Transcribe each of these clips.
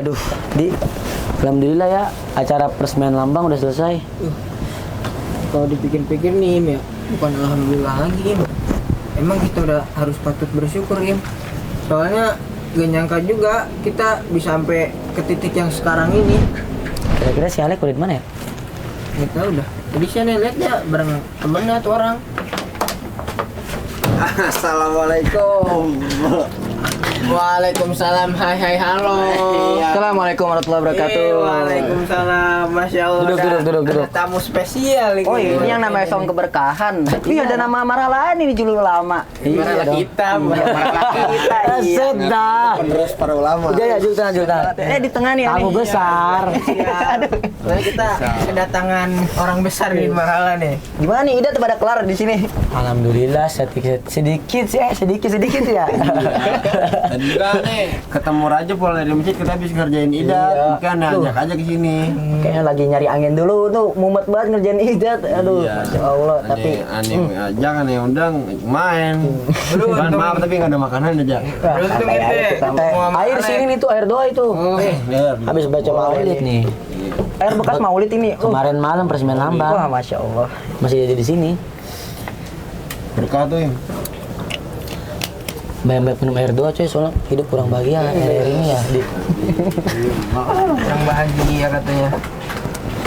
Aduh, alhamdulillah ya, acara peresmian lambang udah selesai. Kalau dipikir-pikir nih Im ya, bukan alhamdulillah lagi Im. Emang kita udah harus patut bersyukur Im. Soalnya gak nyangka juga kita bisa sampai ke titik yang sekarang ini. Kira-kira si Alek udah di mana ya? Kita udah. Tadi sih aneh lihat ya bareng temennya tuh orang. Assalamualaikum. Waalaikumsalam, hai halo. Assalamualaikum warahmatullahi wabarakatuh. Waalaikumsalam, masya Allah. Duduk. Ada tamu spesial ini. Oh ini yang namanya song keberkahan. Tapi ada nama marah lain ini judul lama. Marah kita, marah kita. Sudah. Penerus para ulama. Ya, jutaan. Di tengah nih. Tamu besar. Nah, kita kedatangan orang besar di Marala nih. Gimana nih Ida tuh pada kelar di sini? Alhamdulillah sedikit ya. Dan juga nih ketemu Raja pulang dari masjid kita habis ngerjain idat, kan ajak aja ke sini. Kayaknya lagi nyari angin dulu tuh, mumet banget ngerjain idat. Aduh, Iya. masya Allah. Tapi jangan ya undang main. Maaf tapi nggak ada makanan aja. Beruntung itu. Air sini nih tuh, air doa itu. Habis baca maulid nih. air bekas maulid ini. Kemarin malam peresmian lambang. Wah, masya Allah. Masih ada di sini. Berkah tuh. Banyak minum air doa coy, soalnya hidup kurang bahagia air ini ya. Yang bahagia katanya.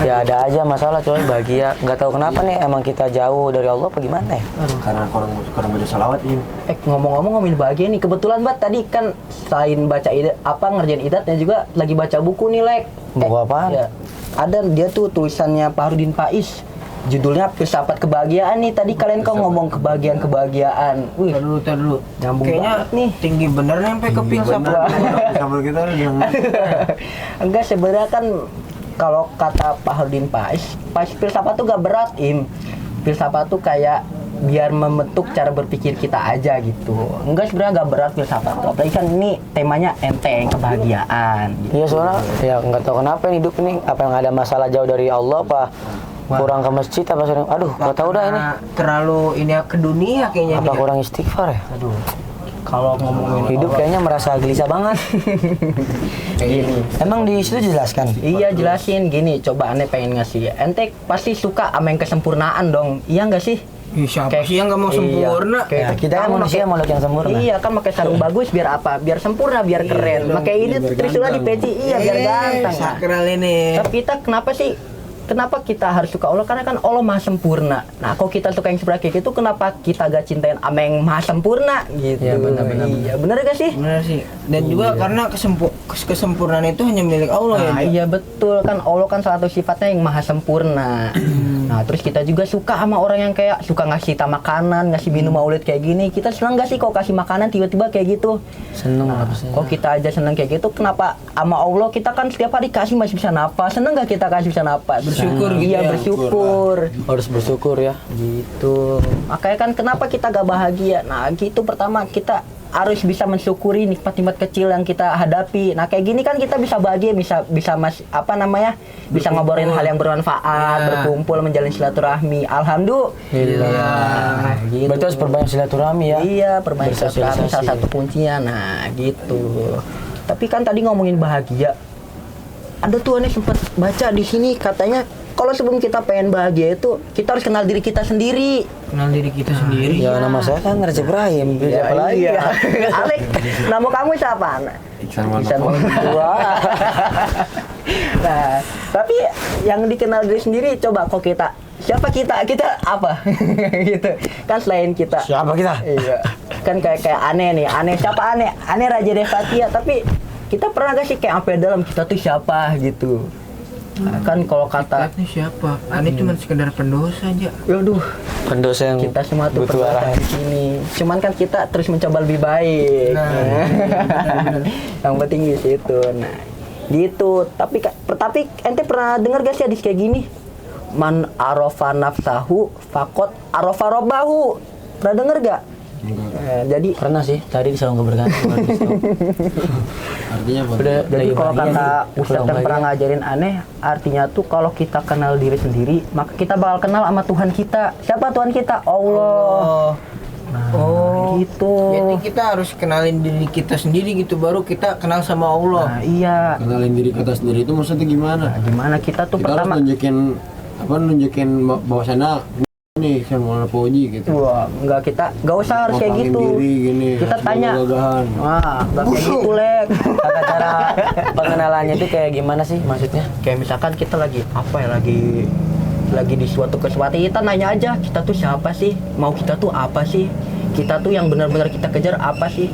Ya ada aja masalah coy, bahagia. Nggak tahu kenapa nih, emang kita jauh dari Allah apa gimana ya? Karena kurang baca salawat ini. Ngomong-ngomong ngomongin bahagia nih, kebetulan Bat tadi kan selain baca idat, ngerjain idatnya juga lagi baca buku nih Lek. Buku apaan? Ya, ada dia tuh tulisannya Fahrudin Faiz. Judulnya Filsafat Kebahagiaan nih. Tadi kalian kan ngomong kebahagiaan. Wih, Tar dulu. nyambung Kayaknya banget nih. tinggi bener nih sampai ke filsafat. Kabel kita udah yang Enggak, sebenarnya kan kalau kata Fahrudin Faiz, filsafat tuh gak berat, Im. Filsafat tuh kayak biar membentuk cara berpikir kita aja gitu. Enggak, sebenarnya gak berat filsafat tuh. Apalagi kan ini temanya enteng, kebahagiaan gitu. Iya soalnya ya nggak tahu kenapa hidup ini, apa yang ada masalah jauh dari Allah apa kurang ke masjid apa sering, aduh nggak tahu dah ini. Terlalu ini ke dunia kayaknya Apa nih. kurang istighfar ya? Aduh, kalau ngomongin Hidup kayaknya merasa gelisah banget. gini. Emang di situ dijelaskan? Iya, jelasin gini, coba aneh pengen ngasih. Ente pasti suka sama yang kesempurnaan dong. Iya nggak sih? Ih, siapa sih yang nggak mau sempurna? Kayak Ya, kita kan kamu manusia pakai- makhluk yang sempurna. Iya, kan pakai sarung bagus biar apa? Biar sempurna, biar keren. Pakai ini Trisula di peci, iya biar ganteng. Nah, Sakral ini. tapi kita kenapa kita harus suka Allah? Karena kan Allah maha sempurna. Nah, kalau kita suka yang seperti itu, kenapa kita gak cintain sama yang maha sempurna gitu? Iya, benar. Iya, bener gak sih? Benar sih. Dan juga karena kesempurnaan itu hanya milik Allah ya. Nah, Dia. iya betul, kan Allah kan salah satu sifatnya yang maha sempurna. Nah, terus kita juga suka sama orang yang kayak suka ngasih kita makanan, ngasih minum maulid kayak gini. Kita senang gak sih kalau kasih makanan tiba-tiba kayak gitu? Seneng lah pasti. Kalau kita aja senang kayak gitu, kenapa sama Allah kita kan setiap hari kasih masih bisa napas? Seneng gak kita kasih bisa napas? Bersyukur gitu Iya, ya. bersyukur. Harus bersyukur ya. Gitu. Makanya kan kenapa kita gak bahagia? Nah, gitu pertama kita harus bisa mensyukuri nikmat-nikmat kecil yang kita hadapi. Nah, kayak gini kan kita bisa bahagia, bisa bisa bisa ngobrolin hal yang bermanfaat, berkumpul, menjalin silaturahmi. Alhamdulillah. Nah, gitu. Berarti harus perbanyak silaturahmi ya. Iya, perbanyak silaturahmi Bersosialisasi. salah satu kuncinya. Nah, gitu. Tapi kan tadi ngomongin bahagia. Ada tuh aneh sempat baca di sini katanya kalau sebelum kita pengen bahagia itu kita harus kenal diri kita sendiri. Kenal diri kita sendiri. Ya nama saya kan Recep Ibrahim. Siapa lagi ya? Alek, nama kamu siapa? Iksan Iksan Wah. Nah, tapi yang dikenal diri sendiri coba kok siapa kita apa gitu kan selain kita. Siapa kita? Iya. Kan kayak aneh nih, siapa aneh Raja Devatia, tapi kita pernah gak sih kayak sampai dalam kita tuh siapa gitu. Nah, kan kalau kata Ini siapa? Aneh cuma sekedar pendosa aja. waduh, Pendosa yang kita semua tuh butuh pendosa arahan. di sini. Cuman kan kita terus mencoba lebih baik. Yang penting di situ. Nah, gitu. Tapi ente pernah dengar gak sih hadis kayak gini? Man arafa nafsahu faqad arafa rabbahu. Pernah denger gak? Jadi Pernah sih, tadi di salon keberkahan. artinya apa? Udah Jadi kalau bahagia kata nih, Ustadz pulang yang pernah bahagia. ngajarin aneh, artinya tuh kalau kita kenal diri sendiri, maka kita bakal kenal sama Tuhan kita. Siapa Tuhan kita? Allah. Oh. gitu. Jadi kita harus kenalin diri kita sendiri gitu, baru kita kenal sama Allah. Nah, iya. Kenalin diri kita sendiri itu maksudnya gimana? Nah, gimana kita tuh Kita harus pertama nunjukin bahwasannya nih saya mau Fauji gitu. wah, enggak enggak usah harus kayak Ngomongin gitu. diri, gini, Kita harus tanya. gagah-gagahan. Wah, enggak kayak gitu, Lek. Tata cara pengenalannya itu kayak gimana sih maksudnya? Kayak misalkan kita lagi apa ya, lagi di suatu kesempatan, kita nanya aja kita tuh siapa sih, mau kita tuh apa sih, kita tuh yang benar-benar kita kejar apa sih,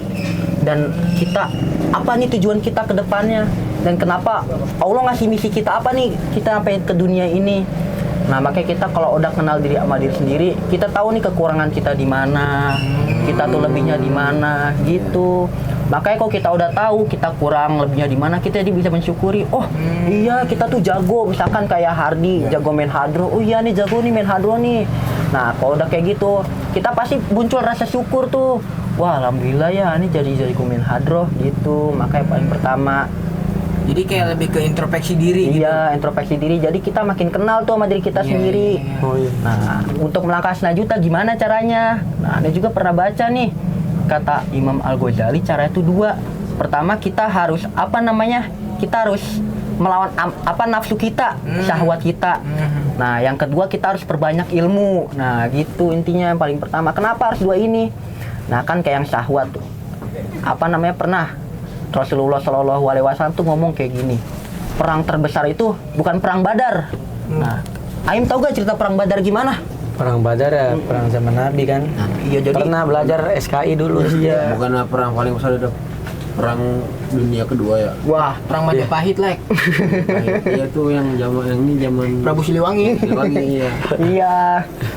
dan kita apa nih tujuan kita ke depannya, dan kenapa Allah ngasih misi kita apa nih, kita sampai ke dunia ini. Nah, makanya kita kalau udah kenal diri sama diri sendiri, kita tahu nih kekurangan kita di mana, kita tuh lebihnya di mana gitu. Makanya kalau kita udah tahu kita kurang lebihnya di mana, kita jadi bisa mensyukuri. Oh iya, kita tuh jago, misalkan kayak Hardi jago main hadro. Oh iya nih, jago nih main hadro nih. Nah, kalau udah kayak gitu, kita pasti muncul rasa syukur tuh. Wah, alhamdulillah ya, ini jadi main hadro gitu. Makanya paling pertama. Jadi kayak lebih ke introspeksi diri gitu. Iya, introspeksi diri. Jadi kita makin kenal tuh sama diri kita sendiri. Oh iya. Nah, untuk melangkah selanjutnya gimana caranya? Nah, Anda juga pernah baca nih, kata Imam Al-Ghazali, cara itu dua. Pertama, kita harus kita harus melawan nafsu kita, syahwat kita. Nah, yang kedua kita harus perbanyak ilmu. Nah, gitu intinya yang paling pertama. Kenapa harus dua ini? Nah, kan kayak yang syahwat tuh. Pernah Rasulullah Shallallahu Alaihi Wasallam tuh ngomong kayak gini, perang terbesar itu bukan perang Badar. Nah, Aim tahu gak cerita perang Badar gimana? Perang Badar ya, perang zaman Nabi kan. Nah, iya, jadi Pernah belajar SKI dulu. Iya. Bukan perang paling besar itu perang dunia kedua ya. Wah, Perang Majapahit, Lek. Iya tuh yang zaman Prabu Siliwangi. iya. iya.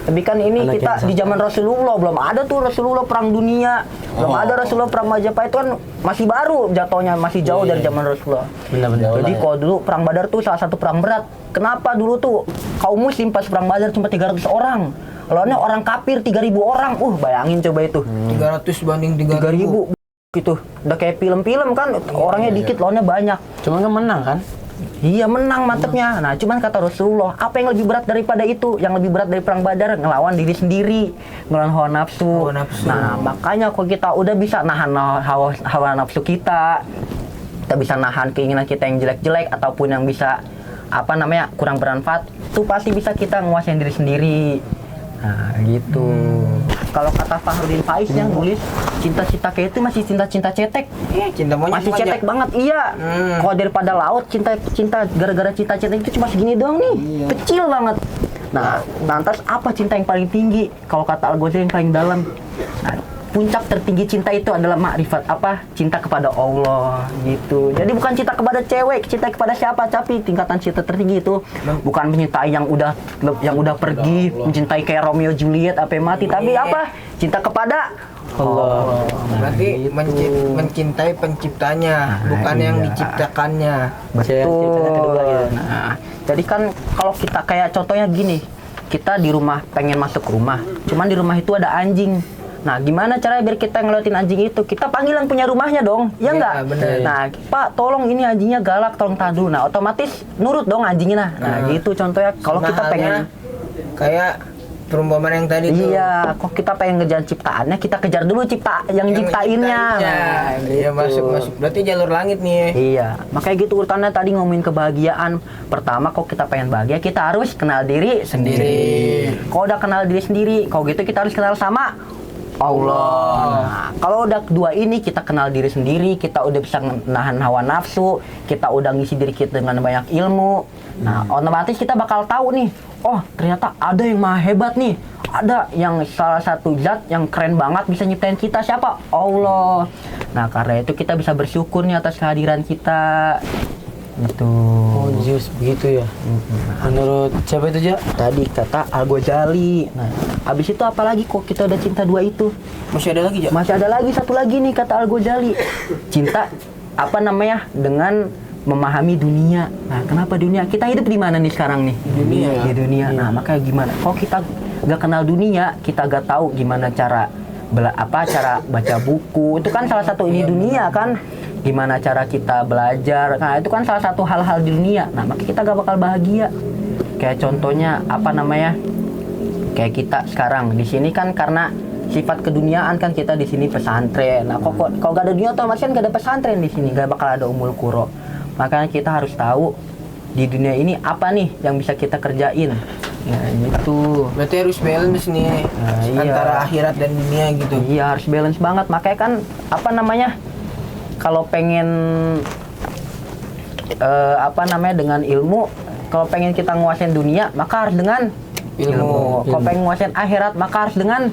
Tapi kan ini Anak kita yang di zaman Rasulullah belum ada tuh Rasulullah perang dunia. Belum ada Rasulullah perang Majapahit, itu kan masih baru jatuhnya, masih jauh dari zaman Rasulullah. Benar-benar. Jadi kalau dulu perang Badar tuh salah satu perang berat. Kenapa dulu tuh kaum muslim pas perang Badar cuma 300 orang. Lawannya orang kafir 3.000 orang. Bayangin coba itu. 300 banding 3.000. 3.000 gitu. Udah kayak film-film kan, orangnya dikit, lawannya banyak. Cuma kan menang kan? Iya, menang mantepnya. Nah, cuman kata Rasulullah, apa yang lebih berat daripada itu? Yang lebih berat dari perang Badar, ngelawan diri sendiri, ngelawan hawa nafsu. Nah, makanya kalau kita udah bisa nahan hawa nafsu kita bisa nahan keinginan kita yang jelek-jelek ataupun yang bisa kurang bermanfaat, itu pasti bisa kita nguasain diri sendiri. Nah, gitu. Kalau kata Fahruddin Faiz yang nulis, cinta-cinta kayak itu masih cinta-cinta cetek. Cinta monyet Masih aja. cetek banget, iya. Kalau daripada laut, cinta gara-gara cinta-cinta itu cuma segini doang nih, kecil banget. Nah, lantas apa cinta yang paling tinggi? Kalau kata Al-Ghazali yang paling dalam. Nah, puncak tertinggi cinta itu adalah makrifat, cinta kepada Allah gitu. Jadi bukan cinta kepada cewek, cinta kepada siapa, tapi tingkatan cinta tertinggi itu bukan mencintai yang udah pergi, mencintai kayak Romeo Juliet mati, tapi cinta kepada Allah. Berarti mencintai penciptanya, bukan yang diciptakannya. Betul. kedua gitu. Nah, jadi kan kalau kita kayak contohnya gini, kita di rumah pengen masuk rumah, cuman di rumah itu ada anjing. Nah, gimana caranya biar kita ngeliatin anjing itu? Kita panggil yang punya rumahnya dong, ya enggak? bener. Nah, Pak, tolong ini anjingnya galak, tolong tahan dulu. Nah, otomatis nurut dong anjingnya. Nah, gitu contohnya. Kalau Sama kita pengen, halnya kayak perumpamaan yang tadi tuh. iya, kok kita pengen ngejar ciptaannya, kita kejar dulu yang ciptainnya. Nah, Iya, masuk. Berarti jalur langit nih. Iya, makanya gitu urutannya tadi ngomongin kebahagiaan. Pertama, kalau kita pengen bahagia, kita harus kenal diri sendiri. Kalau udah kenal diri sendiri, kalau gitu kita harus kenal sama Allah. Nah, kalau udah kedua ini kita kenal diri sendiri, kita udah bisa nahan hawa nafsu, kita udah ngisi diri kita dengan banyak ilmu. Nah, otomatis kita bakal tahu nih, oh ternyata ada yang maha hebat nih. Ada yang salah satu zat yang keren banget bisa nyiptain kita, siapa? Allah. Nah, karena itu kita bisa bersyukur nih atas kehadiran kita. Gitu. Oh, jus begitu ya. Menurut siapa itu, Ja? Tadi kata Al-Ghazali. Nah, habis itu apalagi kok kita udah cinta dua itu? Masih ada lagi, Ja? Masih ada lagi satu lagi nih kata Al-Ghazali. Cinta dengan memahami dunia. Nah, kenapa dunia? Kita hidup di mana nih sekarang nih? Di dunia. Nah, makanya gimana? Kalau kita gak kenal dunia, kita gak tahu gimana cara baca buku. Itu kan salah satu ini dunia kan. Gimana cara kita belajar. Nah, itu kan salah satu hal-hal di dunia. Nah, makanya kita gak bakal bahagia. Kayak contohnya kayak kita sekarang di sini kan karena sifat keduniaan kan kita di sini pesantren. Nah, kalau gak ada dunia otomatis kan gak ada pesantren di sini, gak bakal ada umul qura. Makanya kita harus tahu di dunia ini apa nih yang bisa kita kerjain. Nah, gitu. Berarti harus balance nih iya. antara akhirat dan dunia gitu. Iya, harus balance banget. Makanya kan apa namanya? Kalau pengen dengan ilmu, kalau pengen kita nguasain dunia, maka harus dengan ilmu. Kalau pengen nguasain akhirat, maka harus dengan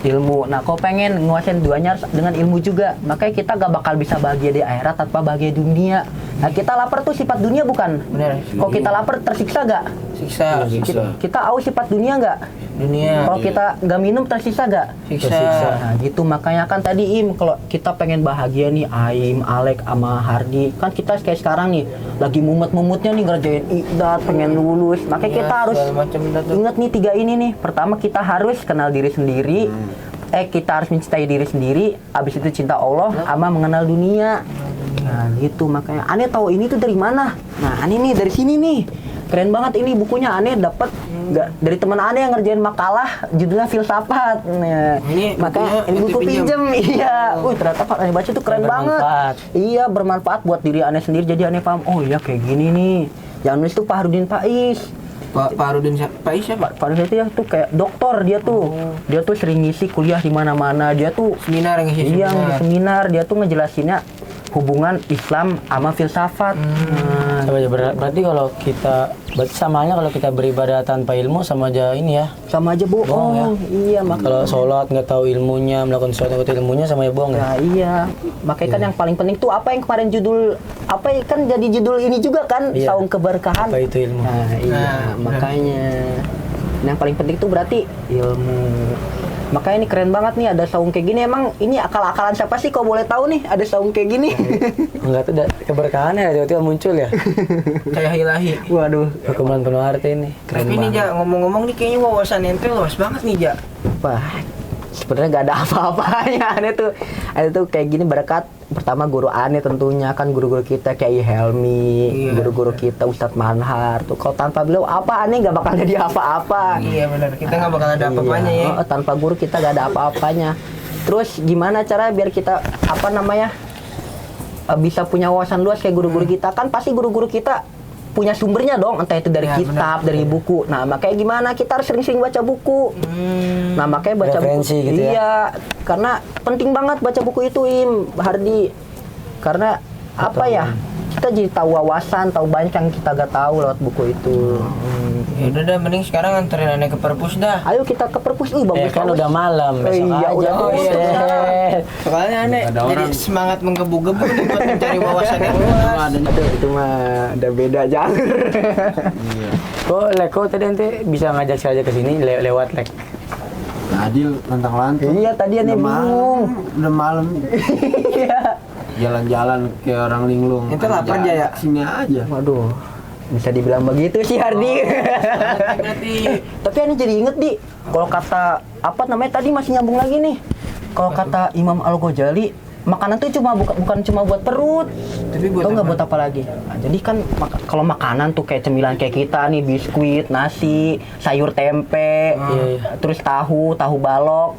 ilmu. Nah, kalau pengen nguasain duanya harus dengan ilmu juga. Makanya kita gak bakal bisa bahagia di akhirat tanpa bahagia di dunia. Nah, kita lapar tuh sifat dunia bukan? Bener. Kalau kita lapar tersiksa gak? Siksa. Kita haus sifat dunia gak? Dunia. Kalau kita gak minum tersiksa gak? Siksa. Nah gitu, makanya kan tadi kalau kita pengen bahagia nih Aim, Alek, sama Hardi, kan kita kayak sekarang nih lagi mumet-mumetnya nih ngerjain idat, pengen lulus. Makanya kita harus ingat nih 3 ini nih. Pertama kita harus kenal diri sendiri. Kita harus mencintai diri sendiri. Abis itu cinta Allah, sama mengenal dunia. Nah gitu, makanya Ane tahu ini tuh dari mana? Nah Ane nih dari sini nih. Keren banget ini bukunya, Ane dapat dari teman Ane yang ngerjain makalah judulnya filsafat. Nah, makanya ini buku pinjem. Iya. Ternyata Pak Ane baca tuh keren banget. Iya, bermanfaat buat diri Ane sendiri, jadi Ane paham. Oh iya kayak gini nih. Yang nulis tuh Pak Harudin Faiz. Pak Harudin Faiz siapa? Pak Harudin itu ya tuh kayak dokter dia tuh. Dia tuh sering ngisi kuliah di mana-mana. Dia tuh seminar ngisi iya, seminar. Dia tuh ngejelasinnya hubungan Islam sama filsafat. Berarti kalau kita samanya kalau kita beribadah tanpa ilmu sama aja ini ya. Sama aja bohong ya. Iya, Kalau sholat nggak tahu ilmunya, melakukan sesuatu nggak tahu ilmunya sama aja bohong ya. Nah, iya. Makanya kan yang paling penting tuh apa yang kemarin kan jadi judul ini juga kan, saung keberkahan. Apa itu ilmu? Nah, iya, makanya. Nah, yang paling penting tuh berarti ilmu. Makanya ini keren banget nih ada saung kayak gini. Emang ini akal-akalan siapa sih kalau boleh tahu nih ada saung kayak gini? Enggak tuh keberkahan ya tiba-tiba muncul ya. Kayak ilahi. Waduh, Hukuman penuh arti ini. Keren Tapi nih banget. Ja, ngomong-ngomong nih kayaknya wawasan ente luas banget nih Ja. Wah, sebenarnya nggak ada apa-apanya. Ane tuh kayak gini berkat pertama guru Ane tentunya kan, guru-guru kita kayak Helmi, guru-guru kita Ustadz Manhar tuh. Kalau tanpa beliau apa Ane nggak bakal jadi apa-apa. Iya benar, kita nggak bakal ada apa-apanya ya. Tanpa guru kita nggak ada apa-apanya. Terus gimana cara biar kita bisa punya wawasan luas kayak guru-guru kita? Kan pasti guru-guru kita punya sumbernya dong, entah itu dari kitab, dari buku. Nah, makanya gimana? Kita harus sering-sering baca buku. Nah, makanya baca referensi buku. gitu ya. Iya, karena penting banget baca buku itu, Hardi. Karena apa ya? Kita jadi tahu wawasan, tahu banyak yang kita gak tahu lewat buku itu. Ya udah mending sekarang anterin Ane ke perpus dah. Ayo kita ke perpus. Bagus Kan udah malam, besok iya, aja. udah Buset. Soalnya Ane jadi semangat menggebu-gebu nih buat mencari wawasan yang luas. Aduh, itu mah udah beda jalur. Kok tadi ente bisa ngajak saya ke sini lewat Lek. Adil lantang-lantung. Iya, tadi Ane bingung. Udah malam. Iya. Jalan-jalan kayak orang linglung. Ente lapar aja ya? Sini aja. Waduh, bisa dibilang begitu sih Hardi. Berarti Tapi Ane jadi inget kalau kata tadi masih nyambung lagi nih. Kalau kata Imam Al-Ghazali, makanan tuh bukan cuma buat perut. Tapi buat Tau nggak apa? buat apa lagi? Nah, jadi kan kalau makanan tuh kayak cemilan kayak kita nih, biskuit, nasi, sayur tempe, terus tahu balok.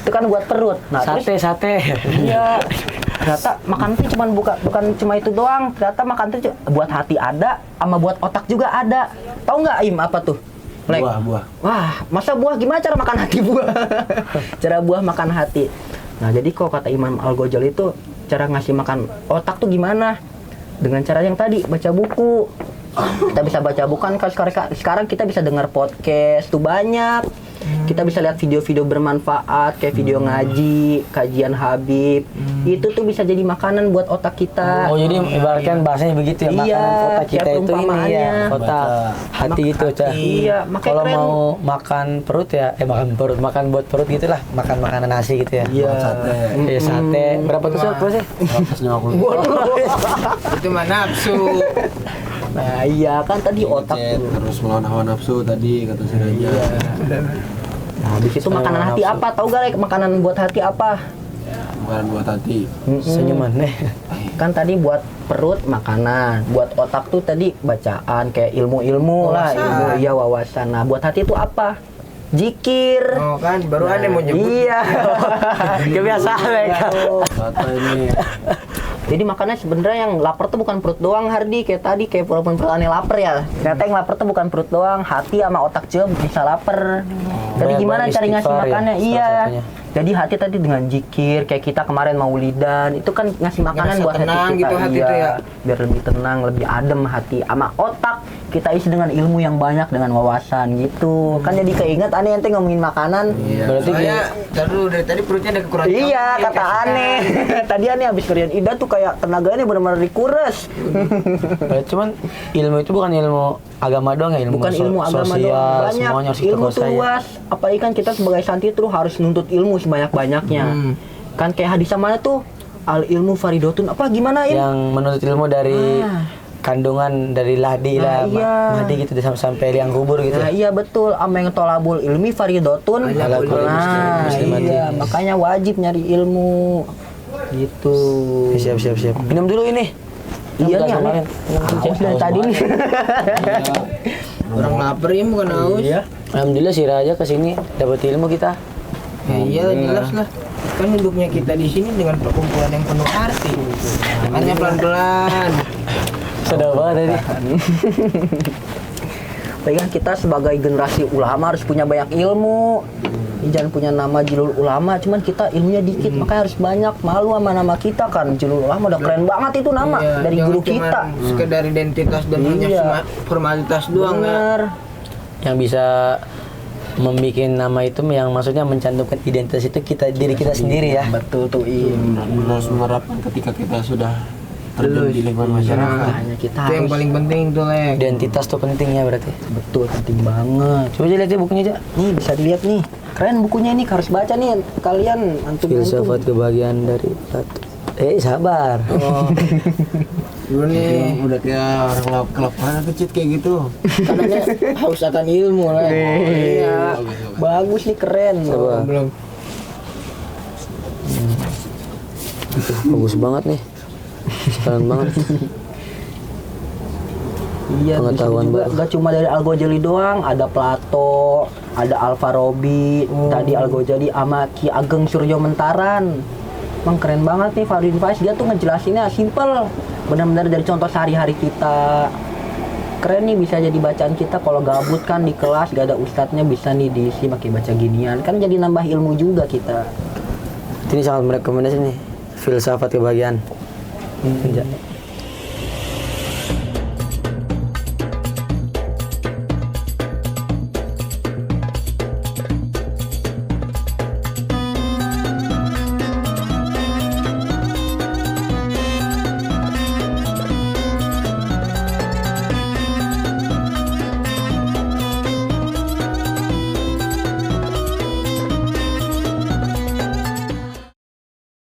Itu kan buat perut. Nah, Sate. iya. Ternyata makan tuh bukan cuma itu doang. Ternyata makan tuh buat hati ada, sama buat otak juga ada. Tahu nggak Im apa tuh? Lek? Buah. Wah, masa buah gimana cara makan hati buah? Cara buah makan hati. Nah, jadi kalau kata Imam Al-Ghazali itu cara ngasih makan otak tuh gimana? Dengan cara yang tadi baca buku. Kita bisa baca buku kan sekarang kita bisa dengar podcast tuh banyak. Kita bisa lihat video-video bermanfaat kayak video ngaji, kajian Habib. Itu tuh bisa jadi makanan buat otak kita. Oh, jadi ibaratkan bahasanya begitu ya, Iya, makanan otak kita kayak itu ini ya, perumpamaannya. otak hati itu, Cah. Iya, makanya Kalau keren. mau makan perut ya, makan buat perut gitulah, makan makanan nasi gitu ya. Iya. Sate. Iya, sate. Berapa tuh sih? 150. itu mah nafsu. Nah, iya kan tadi otak tuh. Terus melawan hawa nafsu tadi kata si Raja. Nah, habis itu makanan hati apa? Tahu gak Lek, makanan buat hati apa? Bukan buat hati. Senyuman nih. Kan tadi buat perut makanan, buat otak tuh tadi bacaan kayak ilmu-ilmu lah, ilmu wawasan. Nah, buat hati itu apa? Zikir. Oh kan, baru ada yang mau nyebut. Iya. Kebiasaan mereka. Kata ini. Jadi makanya sebenarnya yang lapar tuh bukan perut doang, Hardi. Kayak tadi kayak walaupun perut aneh lapar ya. Ternyata yang lapar tuh bukan perut doang, hati sama otak juga bisa lapar. Jadi gimana Banyak-banyak cari ngasih istighfar ya, makannya? salah Iya. satunya. Jadi hati tadi dengan zikir, kayak kita kemarin maulidan, itu kan ngasih makanan Ngerasa buat hati tenang kita. gitu hati iya. tuh ya. Biar lebih tenang, lebih adem hati. Sama otak kita isi dengan ilmu yang banyak, dengan wawasan gitu. Kan jadi keinget aneh ente ngomongin makanan. Berarti Soalnya dulu dari tadi perutnya ada kekurangan. Iya, kata aneh. Tadi aneh habis kerjaan Ida tuh kayak tenaganya benar-benar dikuras. Cuman ilmu itu bukan ilmu agama doang ya, ilmu Bukan ilmu agama sosial, doang, banyak. semuanya harus kita Ilmu tuh kuasai. luas. Apalagi kan kita sebagai santri tuh harus nuntut ilmu sebanyak-banyaknya. Kan kayak hadis mana tuh al ilmu faridotun apa gimana Im? Yang menuntut ilmu dari kandungan dari lahdi lah, iya. mahdi gitu sampai liang kubur gitu. Nah iya betul, ama yang tolabul ilmi faridotun. Ala kulli muslimatin. Iya, makanya wajib nyari ilmu. Gitu. Siap. Minum dulu ini. Iya nih, Kemarin. aneh. Haus dari tadi nih. Orang lapar ya bukan haus. Iya. Alhamdulillah sih Raja kesini dapat ilmu kita. Ya iya jelas lah. Kan hidupnya kita di sini dengan perkumpulan yang penuh arti. Makanya pelan-pelan. Sedap banget tadi. Apalagi kan kita sebagai generasi ulama harus punya banyak ilmu. Jangan punya nama jilul ulama, cuman kita ilmunya dikit, makanya harus banyak. Malu sama nama kita kan, jilul ulama udah keren banget itu nama Iya, dari jangan guru cuman kita. sekedar identitas dan hanya Iya. formalitas doang ya. Bener. Yang bisa membuat nama itu yang maksudnya mencantumkan identitas itu kita diri kita sendiri ya. Betul tuh Im. Harus menerapkan ketika kita sudah terjun di lingkungan masyarakat. Makanya kita Itu yang harus paling penting tuh Lek. Identitas tuh pentingnya berarti. betul penting banget. Coba aja lihat ya bukunya aja. Nih bisa dilihat nih, keren bukunya ini, harus baca nih kalian antum. Filsafat kebahagiaan dari Plato. Sabar. Oh. Dulu nih Udah kayak orang kelaparan kecil kayak gitu. katanya haus akan ilmu Lek. Iya. Bagus nih, keren. Coba. Belum. Bagus banget nih. Keren banget. Iya, Pengetahuan bisa juga. baru. Gak cuma dari Al-Ghazali doang, ada Plato, ada Al-Farabi, tadi Al-Ghazali sama Ki Ageng Suryo Mentaran. Emang keren banget nih Fahruddin Faiz, dia tuh ngejelasinnya simple, benar-benar dari contoh sehari-hari kita. Keren nih, bisa jadi bacaan kita kalau gabut kan di kelas gak ada ustadznya, bisa nih diisi pakai baca ginian, kan jadi nambah ilmu juga kita. Ini sangat merekomendasi nih. Filsafat kebahagiaan.